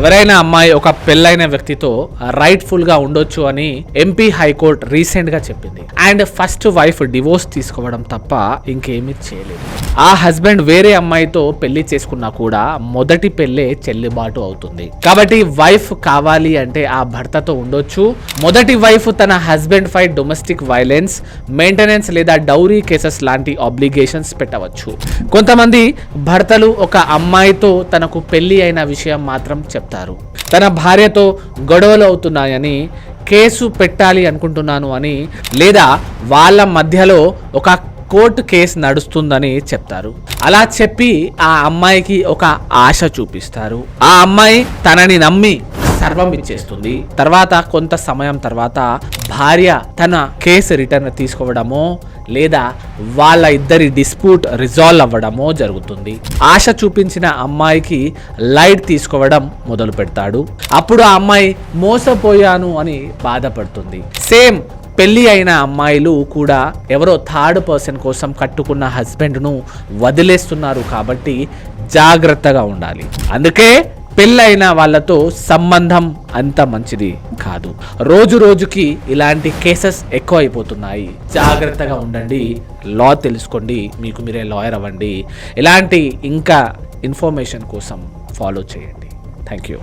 ఎవరైనా అమ్మాయి ఒక పెళ్ళైన వ్యక్తితో రైట్ఫుల్ గా ఉండొచ్చు అని ఎంపీ హైకోర్టు రీసెంట్ గా చెప్పింది. అండ్ ఫస్ట్ వైఫ్ డివోర్స్ తీసుకోవడం తప్ప ఇంకేమీ చేయలేదు. ఆ హస్బెండ్ వేరే అమ్మాయితో పెళ్లి చేసుకున్నా కూడా మొదటి పెళ్ళే చెల్లుబాటు అవుతుంది. కాబట్టి వైఫ్ కావాలి అంటే ఆ భర్తతో ఉండొచ్చు. మొదటి వైఫ్ తన హస్బెండ్ పై డొమెస్టిక్ వైలెన్స్, మెయింటెనెన్స్ లేదా డౌరీ కేసెస్ లాంటి ఆబ్లిగేషన్స్ పెట్టవచ్చు. కొంతమంది భర్తలు ఒక అమ్మాయితో తనకు పెళ్లి అయిన విషయం మాత్రం చెప్తారు. తన భార్యతో గొడవలు అవుతున్నాయని, కేసు పెట్టాలి అనుకుంటున్నాను అని, లేదా వాళ్ళ మధ్యలో ఒక కోర్టు కేసు నడుస్తుందని చెప్తారు. అలా చెప్పి ఆ అమ్మాయికి ఒక ఆశ చూపిస్తారు. ఆ అమ్మాయి తనని నమ్మి సర్వం ఇచ్చేస్తుంది. తర్వాత కొంత సమయం తర్వాత భార్య తన కేసు రిటర్న్ తీసుకోవడమో లేదా వాళ్ళ ఇద్దరి డిస్ప్యూట్ రిజాల్వ్ అవ్వడమో జరుగుతుంది. ఆశ చూపించిన అమ్మాయికి లైట్ తీసుకోవడం మొదలు పెడతాడు. అప్పుడు ఆ అమ్మాయి మోసపోయాను అని బాధపడుతుంది. సేమ్ పెళ్లి అయిన అమ్మాయిలు కూడా ఎవరో థర్డ్ పర్సన్ కోసం కట్టుకున్న హస్బెండ్ను వదిలేస్తున్నారు. కాబట్టి జాగ్రత్తగా ఉండాలి. అందుకే పెళ్ళైన వాళ్ళతో సంబంధం అంత మంచిది కాదు. రోజు రోజుకి ఇలాంటి కేసెస్ ఎక్కువ అయిపోతున్నాయి. జాగ్రత్తగా ఉండండి. లా తెలుసుకోండి. మీకు మీరే లాయర్ అవ్వండి. ఇలాంటి ఇంకా ఇన్ఫర్మేషన్ కోసం ఫాలో చేయండి. Thank you.